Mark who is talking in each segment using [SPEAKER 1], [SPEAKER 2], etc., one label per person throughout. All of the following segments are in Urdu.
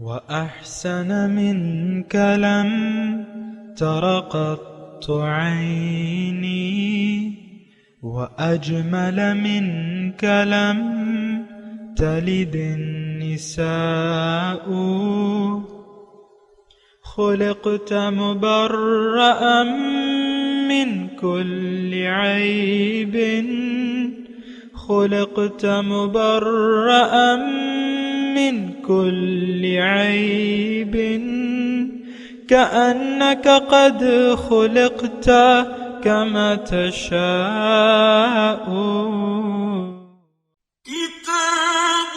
[SPEAKER 1] وأحسن منك لم تر قط عيني وأجمل منك لم تلد النساء خلقت مبرأ من كل عيب خلقت مبرأ من كل عيب كأنك قد خلقت كما تشاء
[SPEAKER 2] كتاب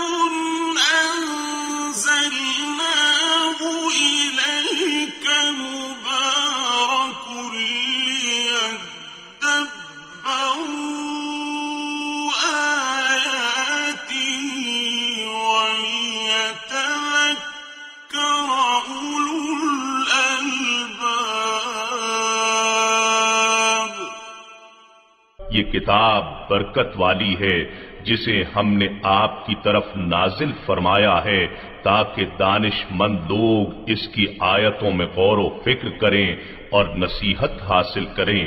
[SPEAKER 2] أنزلناه إليك مبارك ليدبروا آياته وليتذكر أولو الألباب۔
[SPEAKER 3] یہ کتاب برکت والی ہے جسے ہم نے آپ کی طرف نازل فرمایا ہے تاکہ دانش مند لوگ اس کی آیتوں میں غور و فکر کریں اور نصیحت حاصل کریں۔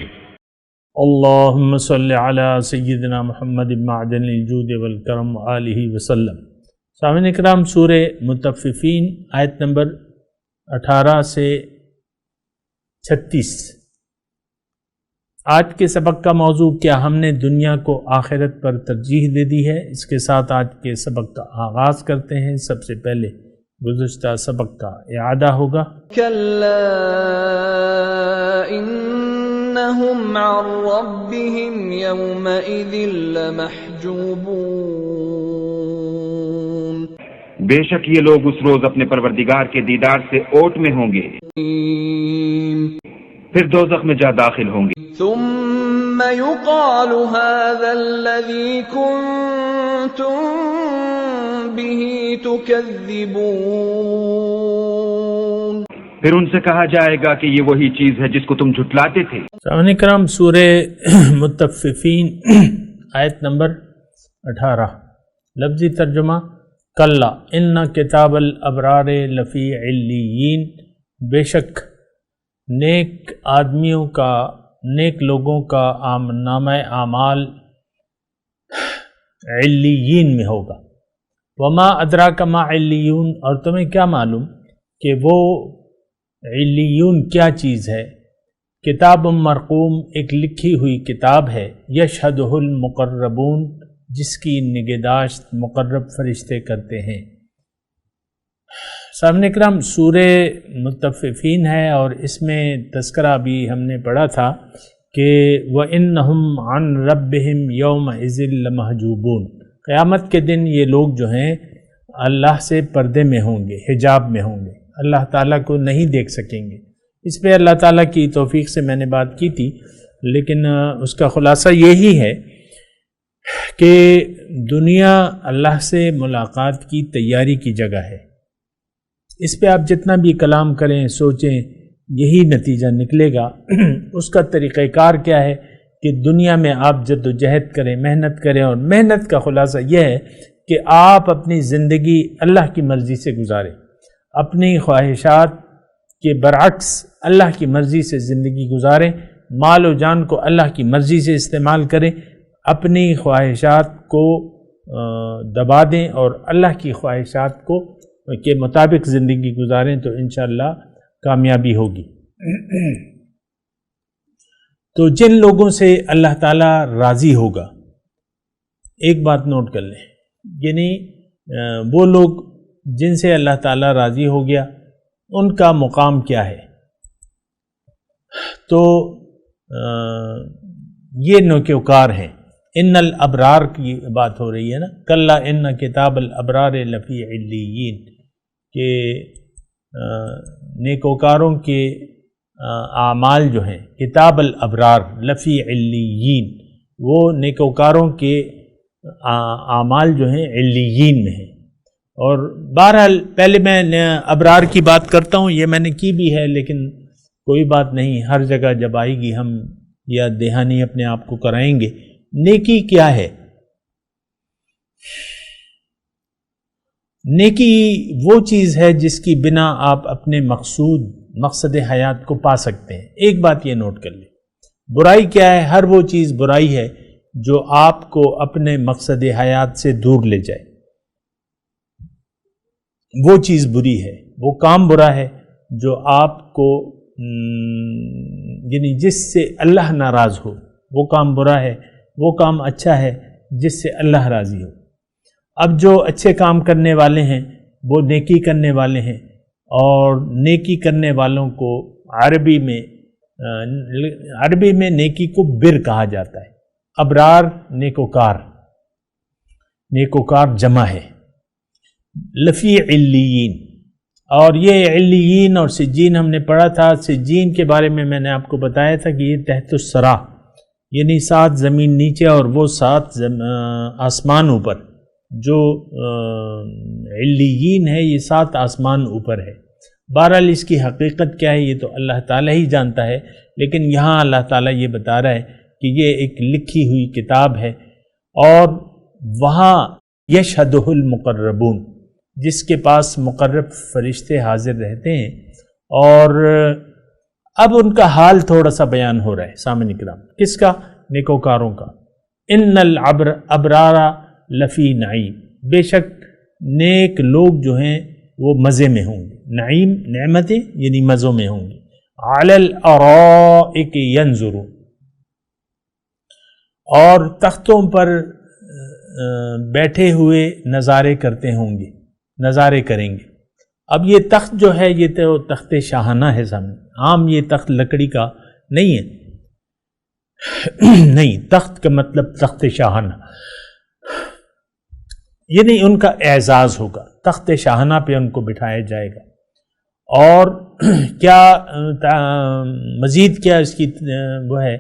[SPEAKER 4] اللہم صلی علی سیدنا محمد معدن الجود والکرم آلہ وسلم۔ سامعین اکرام، سورہ مطففین آیت نمبر 18 سے 36۔ آج کے سبق کا موضوع کیا ہم نے دنیا کو آخرت پر ترجیح دے دی ہے؟ اس کے ساتھ آج کے سبق کا آغاز کرتے ہیں۔ سب سے پہلے گزشتہ سبق کا اعادہ ہوگا۔
[SPEAKER 5] کلا انہم عن ربہم یومئذ لمحجوبون۔
[SPEAKER 6] بے شک یہ لوگ اس روز اپنے پروردگار کے دیدار سے اوٹ میں ہوں گے، پھر دوزخ میں جا داخل ہوں گے۔
[SPEAKER 5] ثم يقال هذا الذي كنتم به تكذبون۔
[SPEAKER 6] پھر ان سے کہا جائے گا کہ یہ وہی چیز ہے جس کو تم جھٹلاتے تھے۔
[SPEAKER 4] سامعین کرام، سورہ مطففین آیت نمبر 18۔ لفظی ترجمہ: کلا ان کتاب الابرار لفی علیین، بے شک نیک آدمیوں کا، نیک لوگوں کا نامہ اعمال علیین میں ہوگا۔ وما ادراک ما علیون، اور تمہیں کیا معلوم کہ وہ علیون کیا چیز ہے؟ کتاب مرقوم، ایک لکھی ہوئی کتاب ہے، یشہدہ المقربون، جس کی نگہداشت مقرب فرشتے کرتے ہیں۔ سامعین کرام، سورہ مطففین ہے اور اس میں تذکرہ بھی ہم نے پڑھا تھا کہ وَإِنَّهُمْ عَنْ رَبِّهِمْ يَوْمَئِذٍ لَمَحْجُوبُونَ، قیامت کے دن یہ لوگ جو ہیں اللہ سے پردے میں ہوں گے، حجاب میں ہوں گے، اللہ تعالیٰ کو نہیں دیکھ سکیں گے۔ اس پہ اللہ تعالیٰ کی توفیق سے میں نے بات کی تھی، لیکن اس کا خلاصہ یہی ہے کہ دنیا اللہ سے ملاقات کی تیاری کی جگہ ہے۔ اس پہ آپ جتنا بھی کلام کریں، سوچیں، یہی نتیجہ نکلے گا۔ اس کا طریقہ کار کیا ہے کہ دنیا میں آپ جد و جہد کریں، محنت کریں، اور محنت کا خلاصہ یہ ہے کہ آپ اپنی زندگی اللہ کی مرضی سے گزاریں، اپنی خواہشات کے برعکس اللہ کی مرضی سے زندگی گزاریں، مال و جان کو اللہ کی مرضی سے استعمال کریں، اپنی خواہشات کو دبا دیں اور اللہ کی خواہشات کو کے مطابق زندگی گزاریں تو انشاءاللہ کامیابی ہوگی۔ تو جن لوگوں سے اللہ تعالیٰ راضی ہوگا، ایک بات نوٹ کر لیں، یعنی وہ لوگ جن سے اللہ تعالیٰ راضی ہو گیا ان کا مقام کیا ہے؟ تو یہ نوکیوکار ہیں۔ ان الابرار کی بات ہو رہی ہے نا، کلا ان کتاب الابرار لفی علیین، کہ نیکوکاروں کے اعمال جو ہیں کتاب الابرار لفی علیین، وہ نیکوکاروں کے اعمال جو ہیں علیین میں ہیں۔ اور بہرحال پہلے میں ابرار کی بات کرتا ہوں، یہ میں نے کی بھی ہے، لیکن کوئی بات نہیں، ہر جگہ جب آئے گی ہم یا دہانی اپنے آپ کو کرائیں گے۔ نیکی کیا ہے؟ نیکی وہ چیز ہے جس کی بنا آپ اپنے مقصد حیات کو پا سکتے ہیں. ایک بات یہ نوٹ کر لیں، برائی کیا ہے؟ ہر وہ چیز برائی ہے جو آپ کو اپنے مقصد حیات سے دور لے جائے، وہ چیز بری ہے. وہ کام برا ہے جو آپ کو یعنی جس سے اللہ ناراض ہو، وہ کام برا ہے. وہ کام اچھا ہے جس سے اللہ راضی ہو. اب جو اچھے کام کرنے والے ہیں وہ نیکی کرنے والے ہیں، اور نیکی کرنے والوں کو عربی میں نیکی کو بر کہا جاتا ہے. ابرار نیکوکار جمع ہے. لفی علیین، اور یہ علیین اور سجین ہم نے پڑھا تھا. سجین کے بارے میں نے آپ کو بتایا تھا کہ یہ تحت الثری، یعنی 7 زمین نیچے اور وہ 7 آسمان اوپر. جو علیین ہے یہ 7 آسمان اوپر ہے. بہرحال اس کی حقیقت کیا ہے یہ تو اللہ تعالیٰ ہی جانتا ہے، لیکن یہاں اللہ تعالیٰ یہ بتا رہا ہے کہ یہ ایک لکھی ہوئی کتاب ہے، اور وہاں یشہدہ المقربون، جس کے پاس مقرب فرشتے حاضر رہتے ہیں. اور اب ان کا حال تھوڑا سا بیان ہو رہا ہے سامعین کرام. کس کا؟ نیکوکاروں کا. ان الابرار لفی نعیم، بے شک نیک لوگ جو ہیں وہ مزے میں ہوں گے. نعیم نعمتیں یعنی مزوں میں ہوں گے. علی الارائک ینظرون، اور تختوں پر بیٹھے ہوئے نظارے کرتے ہوں گے، نظارے کریں گے. اب یہ تخت جو ہے یہ تو تخت شاہانہ ہے سامنے. عام یہ تخت لکڑی کا نہیں ہے، نہیں، تخت کا مطلب تخت شاہانہ، یعنی ان کا اعزاز ہوگا. تخت شاہانہ پہ ان کو بٹھایا جائے گا. اور کیا مزید کیا اس کی وہ ہے؟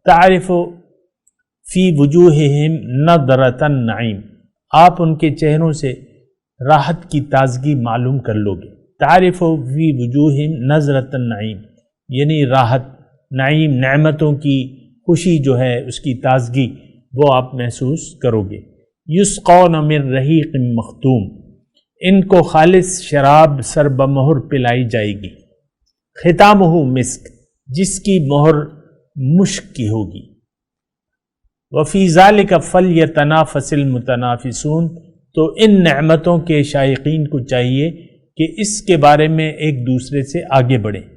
[SPEAKER 4] تعرف فی وجوہہم نضرۃ النعیم، آپ ان کے چہروں سے راحت کی تازگی معلوم کر لو گے. تعرف فی وجوہہم نضرۃ النعیم یعنی راحت، نعیم نعمتوں کی خوشی جو ہے اس کی تازگی وہ آپ محسوس کرو گے. یسقون من رحیق مختوم، ان کو خالص شراب سر بمہر پلائی جائے گی. ختامہ مسک، جس کی مہر مشک کی ہوگی. وفی ذالک فلیتنافس المتنافسون، تو ان نعمتوں کے شائقین کو چاہیے کہ اس کے بارے میں ایک دوسرے سے آگے بڑھیں.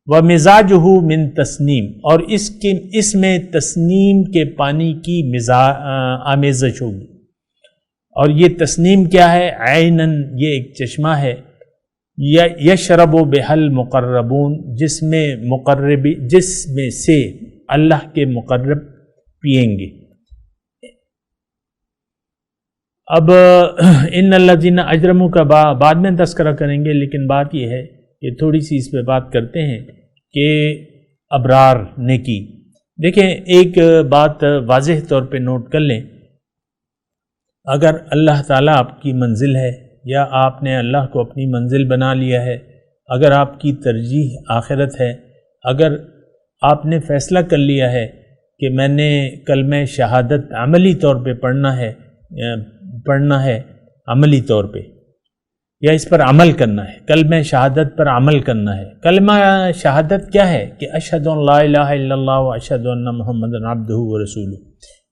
[SPEAKER 4] ومزاجہ من تسنیم، اور اس میں تسنیم کے پانی کی آمیزش ہوگی. اور یہ تسنیم کیا ہے؟ عینن، یہ ایک چشمہ ہے. یشرب بہل مقربون، جس میں سے اللہ کے مقرب پئیں گے. اب ان الذین اجرموا کا بعد میں تذکرہ کریں گے، لیکن بات یہ ہے کہ تھوڑی سی اس پہ بات کرتے ہیں کہ ابرار نیکی. دیکھیں ایک بات واضح طور پہ نوٹ کر لیں، اگر اللہ تعالیٰ آپ کی منزل ہے یا آپ نے اللہ کو اپنی منزل بنا لیا ہے، اگر آپ کی ترجیح آخرت ہے، اگر آپ نے فیصلہ کر لیا ہے کہ میں نے کلمہ شہادت عملی طور پہ پڑھنا ہے عملی طور پہ، یا اس پر عمل کرنا ہے، کلمہ شہادت پر عمل کرنا ہے. کلمہ شہادت کیا ہے؟ کہ اشہد ان لا الہ الا اللہ و اشہد ان محمد عبدہ و رسولہ.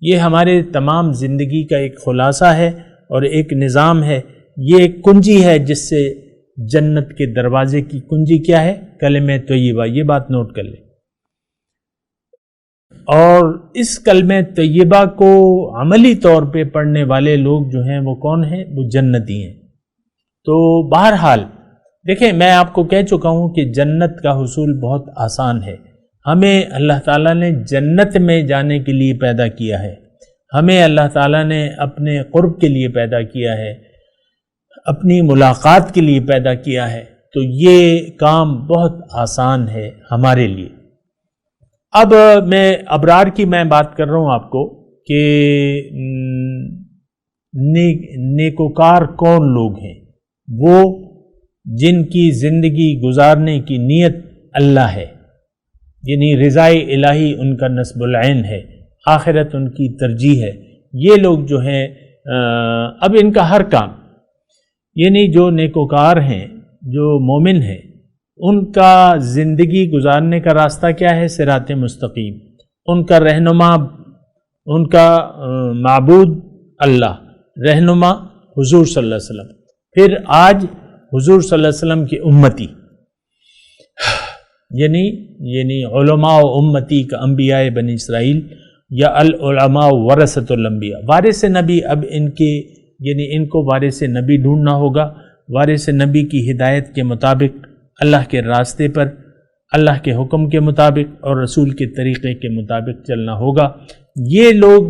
[SPEAKER 4] یہ ہمارے تمام زندگی کا ایک خلاصہ ہے اور ایک نظام ہے. یہ ایک کنجی ہے جس سے جنت کے دروازے کی کنجی کیا ہے؟ کلمہ طیبہ. یہ بات نوٹ کر لیں. اور اس کلمہ طیبہ کو عملی طور پہ پڑھنے والے لوگ جو ہیں وہ کون ہیں؟ وہ جنتی ہیں. تو بہرحال دیکھیں میں آپ کو کہہ چکا ہوں کہ جنت کا حصول بہت آسان ہے. ہمیں اللہ تعالیٰ نے جنت میں جانے کے لیے پیدا کیا ہے. ہمیں اللہ تعالیٰ نے اپنے قرب کے لیے پیدا کیا ہے، اپنی ملاقات کے لیے پیدا کیا ہے. تو یہ کام بہت آسان ہے ہمارے لیے. اب میں ابرار کی بات کر رہا ہوں آپ کو کہ نیکوکار کون لوگ ہیں؟ وہ جن کی زندگی گزارنے کی نیت اللہ ہے، یعنی رضائے الہی ان کا نصب العین ہے، آخرت ان کی ترجیح ہے. یہ لوگ جو ہیں اب ان کا ہر کام، یعنی جو نیکوکار ہیں، جو مومن ہیں، ان کا زندگی گزارنے کا راستہ کیا ہے؟ صراط مستقیم. ان کا رہنما، ان کا معبود اللہ، رہنما حضور صلی اللہ علیہ وسلم. پھر آج حضور صلی اللہ علیہ وسلم کی امتی، یعنی علماء و امتی کا انبیاء بنی اسرائیل، یا العلماء ورثۃ الانبیاء، وارث نبی. اب ان کو وارث نبی ڈھونڈنا ہوگا. وارث نبی کی ہدایت کے مطابق، اللہ کے راستے پر، اللہ کے حکم کے مطابق اور رسول کے طریقے کے مطابق چلنا ہوگا. یہ لوگ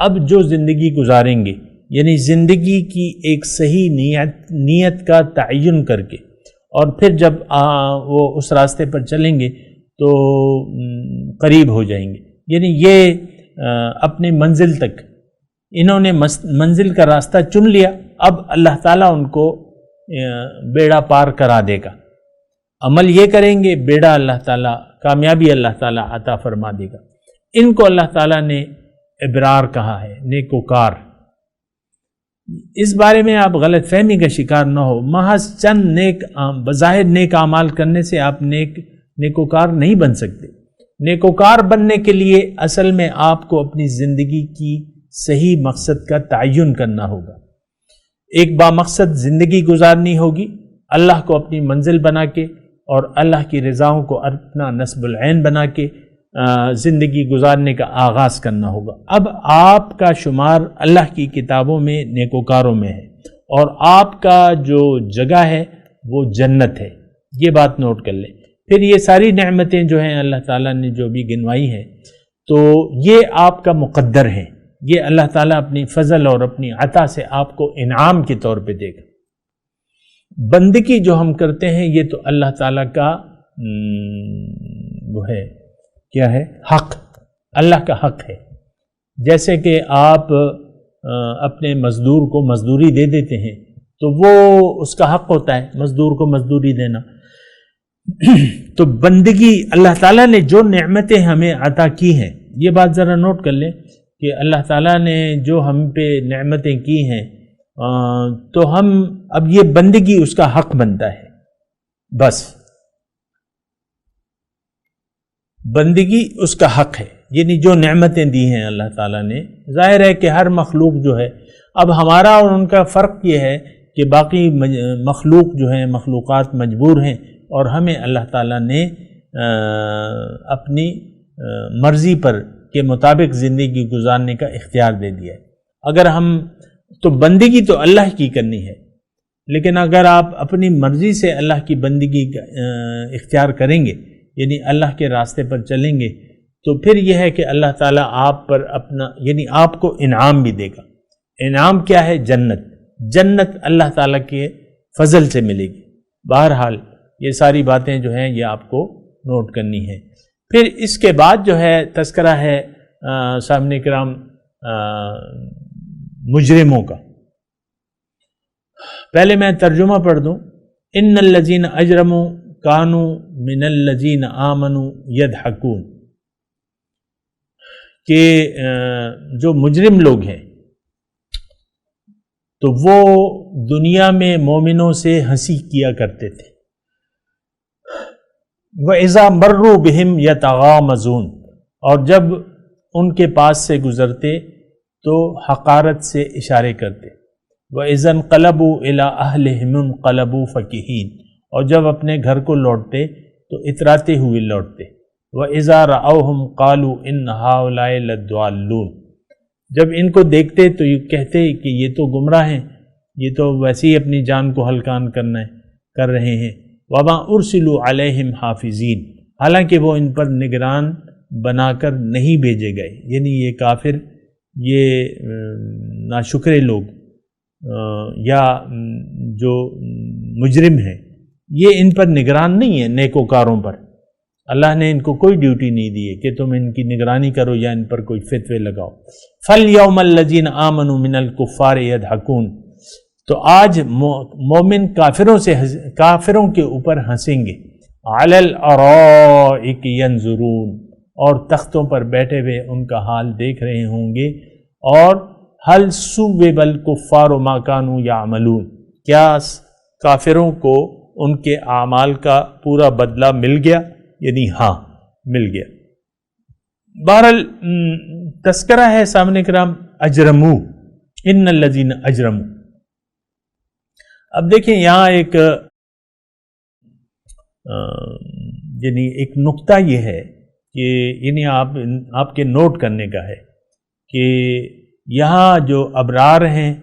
[SPEAKER 4] اب جو زندگی گزاریں گے، یعنی زندگی کی ایک صحیح نیت کا تعین کر کے، اور پھر جب وہ اس راستے پر چلیں گے تو قریب ہو جائیں گے. یعنی یہ اپنی منزل تک انہوں نے منزل کا راستہ چن لیا. اب اللہ تعالیٰ ان کو بیڑا پار کرا دے گا. عمل یہ کریں گے، بیڑا اللہ تعالیٰ، کامیابی اللہ تعالیٰ عطا فرما دے گا. ان کو اللہ تعالیٰ نے ابرار کہا ہے، نیکوکار. اس بارے میں آپ غلط فہمی کا شکار نہ ہو. محض چند بظاہر نیک اعمال کرنے سے آپ نیکوکار نہیں بن سکتے. نیکوکار بننے کے لیے اصل میں آپ کو اپنی زندگی کی صحیح مقصد کا تعین کرنا ہوگا. ایک بامقصد زندگی گزارنی ہوگی، اللہ کو اپنی منزل بنا کے اور اللہ کی رضاؤں کو اپنا نصب العین بنا کے زندگی گزارنے کا آغاز کرنا ہوگا. اب آپ کا شمار اللہ کی کتابوں میں نیکوکاروں میں ہے، اور آپ کا جو جگہ ہے وہ جنت ہے. یہ بات نوٹ کر لیں. پھر یہ ساری نعمتیں جو ہیں اللہ تعالیٰ نے جو بھی گنوائی ہیں، تو یہ آپ کا مقدر ہیں. یہ اللہ تعالیٰ اپنی فضل اور اپنی عطا سے آپ کو انعام کے طور پہ دے گا. بندگی جو ہم کرتے ہیں یہ تو اللہ تعالیٰ کا وہ ہے، کیا ہے؟ حق. اللہ کا حق ہے. جیسے کہ آپ اپنے مزدور کو مزدوری دے دیتے ہیں تو وہ اس کا حق ہوتا ہے مزدور کو مزدوری دینا. تو بندگی اللہ تعالیٰ نے جو نعمتیں ہمیں عطا کی ہیں، یہ بات ذرا نوٹ کر لیں کہ اللہ تعالیٰ نے جو ہم پہ نعمتیں کی ہیں، تو ہم اب یہ بندگی اس کا حق بنتا ہے. بس بندگی اس کا حق ہے. یعنی جو نعمتیں دی ہیں اللہ تعالیٰ نے، ظاہر ہے کہ ہر مخلوق جو ہے، اب ہمارا اور ان کا فرق یہ ہے کہ باقی مخلوق جو ہیں، مخلوقات مجبور ہیں، اور ہمیں اللہ تعالیٰ نے اپنی مرضی پر کے مطابق زندگی گزارنے کا اختیار دے دیا ہے. اگر ہم تو بندگی تو اللہ کی کرنی ہے، لیکن اگر آپ اپنی مرضی سے اللہ کی بندگی اختیار کریں گے، یعنی اللہ کے راستے پر چلیں گے، تو پھر یہ ہے کہ اللہ تعالیٰ آپ پر اپنا، یعنی آپ کو انعام بھی دے گا. انعام کیا ہے؟ جنت. جنت اللہ تعالیٰ کے فضل سے ملے گی. بہرحال یہ ساری باتیں جو ہیں یہ آپ کو نوٹ کرنی ہیں. پھر اس کے بعد جو ہے تذکرہ ہے سامنے کرام مجرموں کا. پہلے میں ترجمہ پڑھ دوں. ان الذین اجرموا کانوا من الذین آمنوا یضحکون، کہ جو مجرم لوگ ہیں تو وہ دنیا میں مومنوں سے ہنسی کیا کرتے تھے. وَإِذَا مَرُّوا بِهِمْ يَتَغَامَزُونَ، اور جب ان کے پاس سے گزرتے تو حقارت سے اشارے کرتے. وَإِذَا انْقَلَبُوا إِلَىٰ أَهْلِهِمْ انْقَلَبُوا فَكِهِينَ، اور جب اپنے گھر کو لوٹتے تو اتراتے ہوئے لوٹتے. وَإِذَا رَأَوْهُمْ قَالُوا إِنَّ هَٰؤُلَاءِ لَضَالُّونَ، جب ان کو دیکھتے تو یہ کہتے کہ یہ تو گمراہ ہیں، یہ تو ویسے ہی اپنی جان کو ہلکان کر رہے ہیں. وَمَا أُرْسِلُوا عَلَيْهِمْ حَافِظِينَ، حالانکہ وہ ان پر نگران بنا کر نہیں بھیجے گئے. یعنی یہ کافر، یہ ناشکرے لوگ یا جو مجرم ہیں، یہ ان پر نگران نہیں ہیں. نیکوکاروں پر اللہ نے ان کو کوئی ڈیوٹی نہیں دی ہے کہ تم ان کی نگرانی کرو یا ان پر کوئی فتوے لگاؤ. فَالْيَوْمَ الَّذِينَ آمَنُوا مِنَ الْكُفَّارِ يَضْحَكُونَ، تو آج مومن کافروں کے اوپر ہنسیں گے. عَلَى الْأَرَائِكِ يَنْظُرُونَ، اور تختوں پر بیٹھے ہوئے ان کا حال دیکھ رہے ہوں گے. اور هَلْ ثُوِّبَ الْكُفَّارُ مَا كَانُوا يَعْمَلُونَ، کیا کافروں کو ان کے اعمال کا پورا بدلہ مل گیا؟ یعنی ہاں مل گیا۔ بہرحال تذکرہ ہے سامنے کرام اجرمو، ان الذین اجرمو۔ اب دیکھیں یہاں ایک یعنی ایک نقطہ یہ ہے کہ یعنی آپ کے نوٹ کرنے کا ہے کہ یہاں جو ابرار ہیں،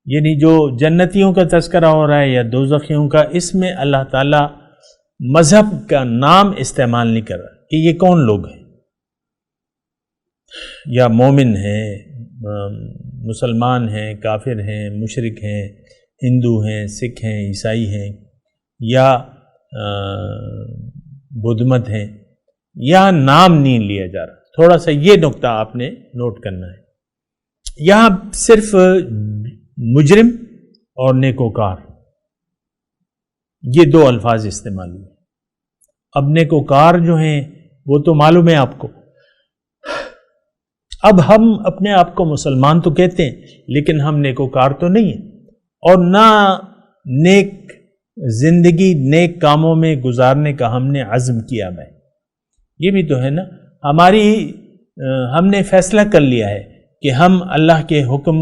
[SPEAKER 4] یعنی جو جنتیوں کا تذکرہ ہو رہا ہے یا دوزخیوں کا، اس میں اللہ تعالیٰ مذہب کا نام استعمال نہیں کر رہا کہ یہ کون لوگ ہیں، یا مومن ہیں، مسلمان ہیں، کافر ہیں، مشرک ہیں، ہندو ہیں، سکھ ہیں، عیسائی ہیں، یا بدھ مت ہیں، یہاں نام نہیں لیا جا رہا۔ تھوڑا سا یہ نقطہ آپ نے نوٹ کرنا ہے۔ یہاں صرف مجرم اور نیکوکار یہ دو الفاظ استعمال ہوئے۔ اب نیکوکار جو ہیں وہ تو معلوم ہے آپ کو۔ اب ہم اپنے آپ کو مسلمان تو کہتے ہیں لیکن ہم نیکوکار تو نہیں ہیں، اور نہ نیک زندگی نیک کاموں میں گزارنے کا ہم نے عزم کیا ہے۔ یہ بھی تو ہے نا، ہم نے فیصلہ کر لیا ہے کہ ہم اللہ کے حکم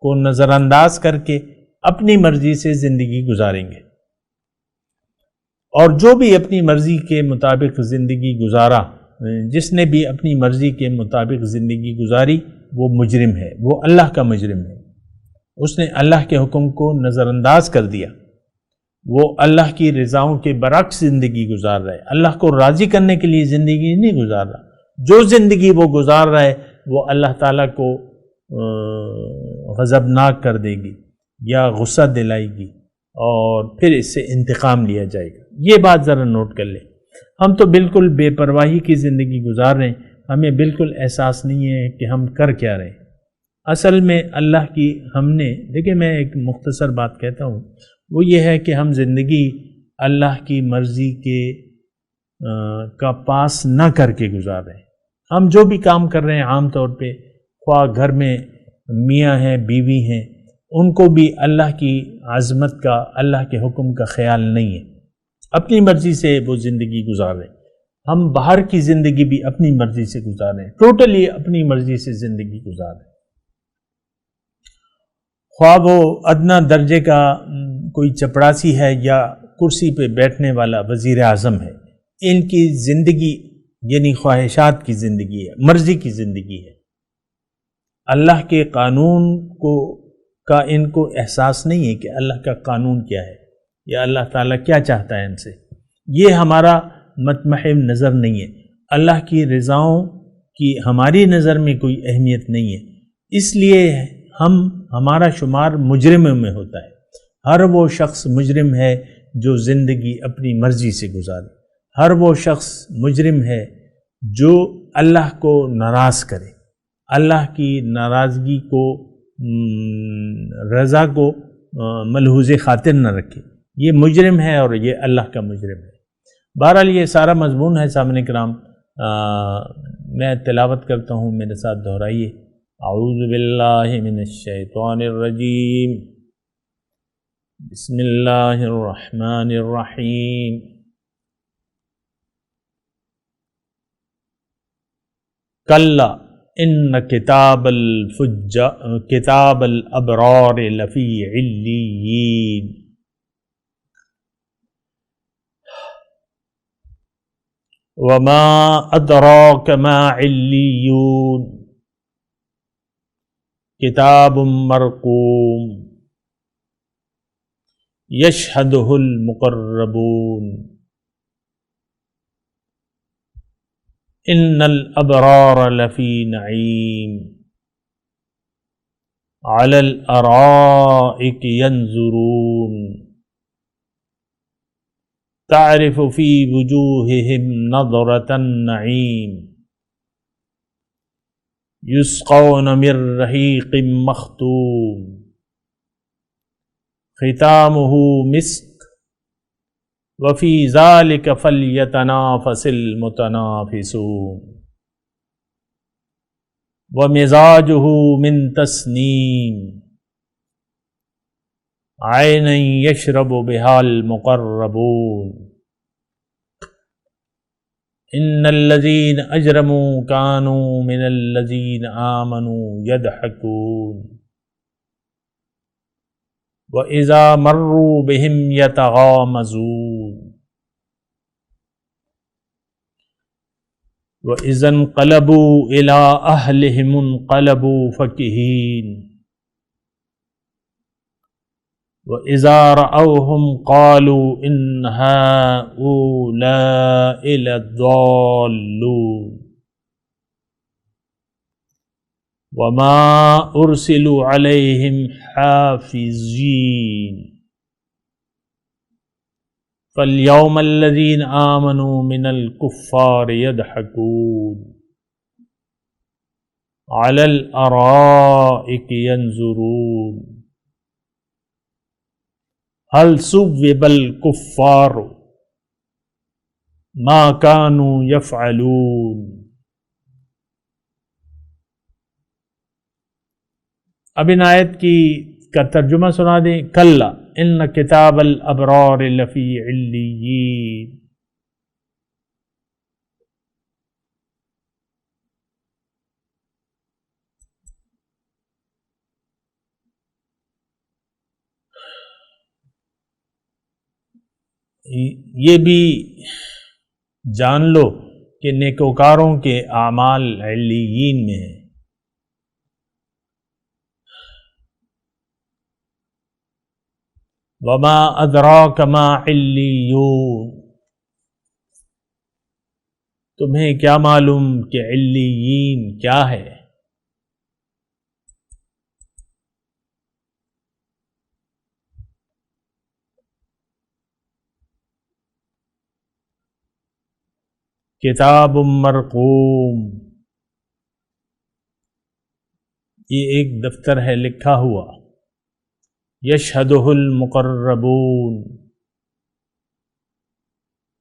[SPEAKER 4] کو نظر انداز کر کے اپنی مرضی سے زندگی گزاریں گے، اور جو بھی اپنی مرضی کے مطابق زندگی گزارا، جس نے بھی اپنی مرضی کے مطابق زندگی گزاری وہ مجرم ہے، وہ اللہ کا مجرم ہے۔ اس نے اللہ کے حکم کو نظر انداز کر دیا، وہ اللہ کی رضاؤں کے برعکس زندگی گزار رہا ہے، اللہ کو راضی کرنے کے لیے زندگی نہیں گزار رہا۔ جو زندگی وہ گزار رہا ہے وہ اللہ تعالیٰ کو غضبناک کر دے گی یا غصہ دلائے گی، اور پھر اس سے انتقام لیا جائے گا۔ یہ بات ذرا نوٹ کر لیں۔ ہم تو بالکل بے پرواہی کی زندگی گزار رہے ہیں، ہمیں بالکل احساس نہیں ہے کہ ہم کر کیا رہے ہیں۔ اصل میں اللہ کی ہم نے، دیکھیں میں ایک مختصر بات کہتا ہوں، وہ یہ ہے کہ ہم زندگی اللہ کی مرضی کے کا پاس نہ کر کے گزار رہے ہیں۔ ہم جو بھی کام کر رہے ہیں عام طور پہ، خواہ گھر میں میاں ہیں، بیوی ہیں، ان کو بھی اللہ کی عظمت کا، اللہ کے حکم کا خیال نہیں ہے، اپنی مرضی سے وہ زندگی گزار رہے ہیں۔ ہم باہر کی زندگی بھی اپنی مرضی سے گزار رہے ہیں، ٹوٹلی اپنی مرضی سے زندگی گزار رہے ہیں۔ خواہ وہ ادنا درجے کا کوئی چپڑاسی ہے یا کرسی پہ بیٹھنے والا وزیر اعظم ہے، ان کی زندگی یعنی خواہشات کی زندگی ہے، مرضی کی زندگی ہے۔ اللہ کے قانون کا ان کو احساس نہیں ہے کہ اللہ کا قانون کیا ہے یا اللہ تعالیٰ کیا چاہتا ہے ان سے۔ یہ ہمارا مطمح نظر نہیں ہے۔ اللہ کی رضاؤں کی ہماری نظر میں کوئی اہمیت نہیں ہے، اس لیے ہمارا شمار مجرموں میں ہوتا ہے۔ ہر وہ شخص مجرم ہے جو زندگی اپنی مرضی سے گزارے، ہر وہ شخص مجرم ہے جو اللہ کو ناراض کرے، اللہ کی ناراضگی کو، رضا کو ملحوظ خاطر نہ رکھے، یہ مجرم ہے اور یہ اللہ کا مجرم ہے۔ بہرحال یہ سارا مضمون ہے سامنے کرام، میں تلاوت کرتا ہوں، میرے ساتھ دہرائیے۔ اعوذ باللہ من الشیطان الرجیم، بسم اللہ الرحمن الرحیم۔ کلا ان کتاب الابرار لفی علیین۔ وما ادراک ما علیون۔ کتاب مرقوم یشہدہ المقربون۔ ان الابرار لفی نعیم علی الارائک ینظرون تعرف فی وجوہہم نظرۃ النعیم یسقون من رحیق مختوم ختامہ مسک وفی ذلک فلیتنافس المتنافسون ومزاجہ من تسنیم عینا یشرب بہا المقربون ان الذین اجرموا كانوا من الذین آمنوا یضحکون وَإِذَا مَرُّوا بِهِمْ يَتَغَامَزُونَ وَإِذَا انقَلَبُوا إِلَىٰ أَهْلِهِمُ انقَلَبُوا فَكِهِينَ وَإِذَا رَأَوْهُمْ قَالُوا إِنَّ هَٰؤُلَاءِ لَضَالُّونَ وَمَا أُرْسِلُوا عَلَيْهِمْ حَافِظِينَ فَالْيَوْمَ الَّذِينَ آمَنُوا مِنَ الْكُفَّارِ يَضْحَكُونَ عَلَى الْأَرَائِكِ يَنظُرُونَ هَلْ ثُوِّبَ الْكُفَّارُ مَا كَانُوا يَفْعَلُونَ۔ اب ان آیت کا ترجمہ سنا دیں۔ کلا ان کتاب الابرار لفی علیین، یہ بھی جان لو کہ نیکوکاروں کے اعمال علیین میں ہیں۔ وما ادراک ما علیون، تمہیں کیا معلوم کہ علیین کیا ہے؟ کتاب مرقوم، یہ ایک دفتر ہے لکھا ہوا۔ یشہدہ المقربون،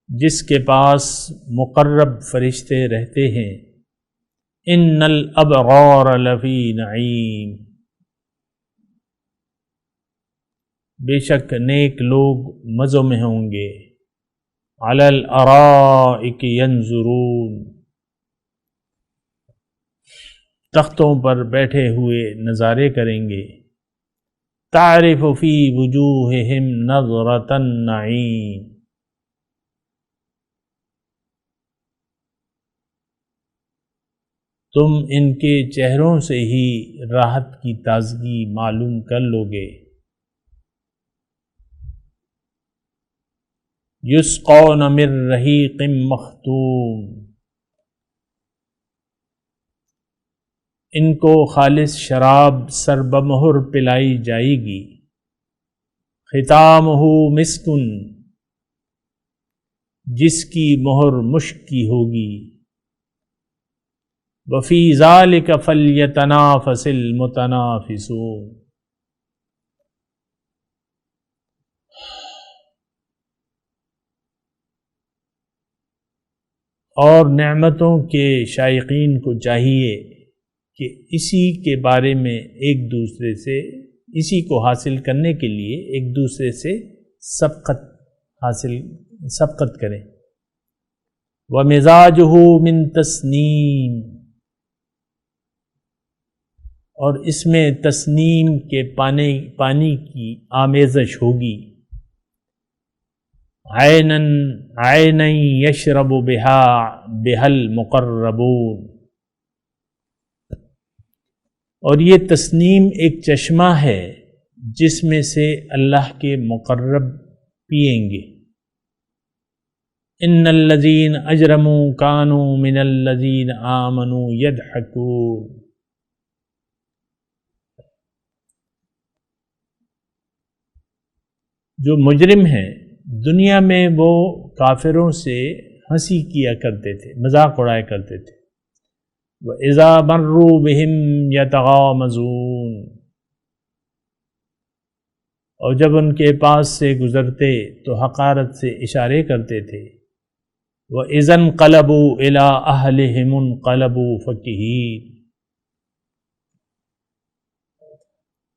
[SPEAKER 4] جس کے پاس مقرب فرشتے رہتے ہیں۔ ان الابرار لفی نعیم، بے شک نیک لوگ مزوں میں ہوں گے۔ علی الارائک ینظرون، تختوں پر بیٹھے ہوئے نظارے کریں گے۔ تعرف فی وجوہہم نظرۃ النعیم، تم ان کے چہروں سے ہی راحت کی تازگی معلوم کر لو گے۔ یسقون من رحیق مختوم، ان کو خالص شراب سربمہر پلائی جائے گی۔ ختامہ مسکن، جس کی مہر مشک کی ہوگی۔ وفی ذلک فلیتنافس المتنافسون، اور نعمتوں کے شائقین کو چاہیے کہ اسی کے بارے میں ایک دوسرے سے، اسی کو حاصل کرنے کے لیے ایک دوسرے سے سبقت کریں۔ وَمِزَاجُهُ مِن تَسْنِيم، اور اس میں تسنیم کے پانی کی آمیزش ہوگی۔ عَيْنًا يَشْرَبُ بِهَا الْمُقَرَّبُونَ، اور یہ تسنیم ایک چشمہ ہے جس میں سے اللہ کے مقرب پئیں گے۔ ان الذین اجرموا كانوا من الذین آمنوا یضحکون، جو مجرم ہیں دنیا میں وہ کافروں سے ہنسی کیا کرتے تھے، مذاق اڑایا کرتے تھے۔ وَإِذَا مَرُّوا بِهِمْ يَتَغَامَزُونَ، اور جب ان کے پاس سے گزرتے تو حقارت سے اشارے کرتے تھے۔ وَإِذَا انقَلَبُوا إِلَىٰ أَهْلِهِمُ انقَلَبُوا فَكِهِينَ،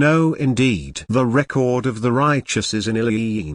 [SPEAKER 7] No, indeed, the record of the righteous is in Illiyyin.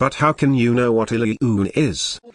[SPEAKER 7] But how can you know what Illiyyin is?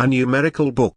[SPEAKER 7] A numerical book,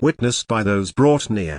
[SPEAKER 7] witnessed by those brought near.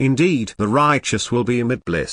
[SPEAKER 7] Indeed, the righteous will be amid bliss.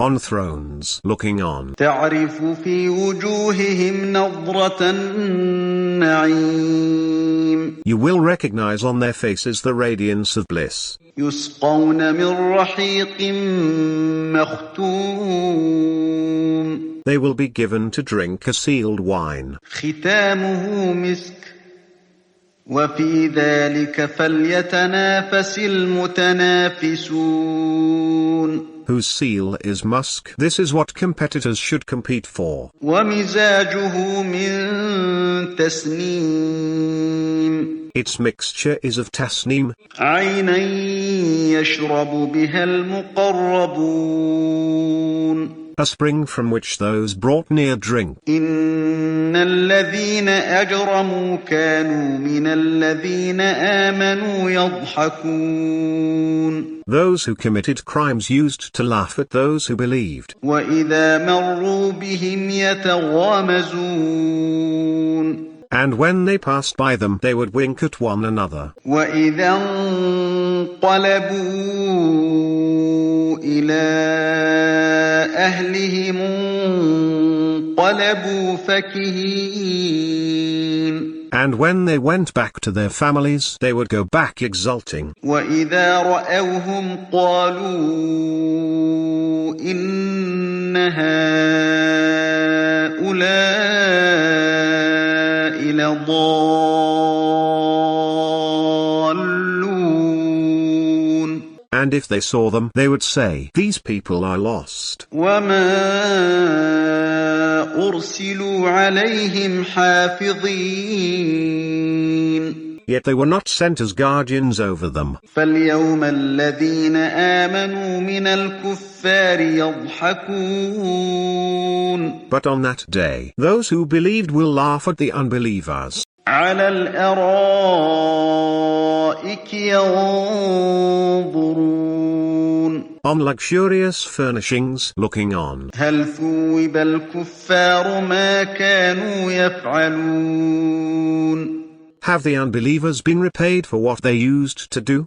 [SPEAKER 7] On thrones, looking on.
[SPEAKER 5] تعرف في وجوههم نضرة النعيم،
[SPEAKER 7] You will recognize on their faces the radiance of bliss.
[SPEAKER 5] يسقون من Rahiq مختوم،
[SPEAKER 7] They will be given to drink a sealed wine,
[SPEAKER 5] ختامه مسك، وفي ذلك فليتنافس المتنافسون،
[SPEAKER 7] whose seal is musk. This is what competitors should compete for.
[SPEAKER 5] ومزاجه من Tasneem,
[SPEAKER 7] Its mixture is of tasneem,
[SPEAKER 5] عينا يشرب بها المقربون،
[SPEAKER 7] a spring from which those brought near drink.
[SPEAKER 5] إن الذين أجرموا كانوا من الذين آمنوا يضحكون،
[SPEAKER 7] Those who committed crimes used to laugh at those who believed.
[SPEAKER 5] وإذا مروا بهم يتغامزون،
[SPEAKER 7] And when they passed by them, they would wink at one another.
[SPEAKER 5] وإذا انقلبوا إلى أهلهم انقلبوا فكهين،
[SPEAKER 7] And when they went back to their families, they would go back exulting.
[SPEAKER 5] وإذا رأوهم قالوا إن هؤلاء لضالون،
[SPEAKER 7] And if they saw them, they would say, "These people are lost."
[SPEAKER 5] وما أرسلوا عليهم حافظين،
[SPEAKER 7] Yet they were not sent as guardians over them.
[SPEAKER 5] فاليوم الذين آمنوا من الكفار يضحكون،
[SPEAKER 7] But on that day, those who believed will laugh at the unbelievers.
[SPEAKER 5] على الأرائك ينظرون،
[SPEAKER 7] On luxurious furnishings, looking on.
[SPEAKER 5] هل ثوب الكفار ما كانوا يفعلون،
[SPEAKER 7] Have the unbelievers been repaid for what they used to do?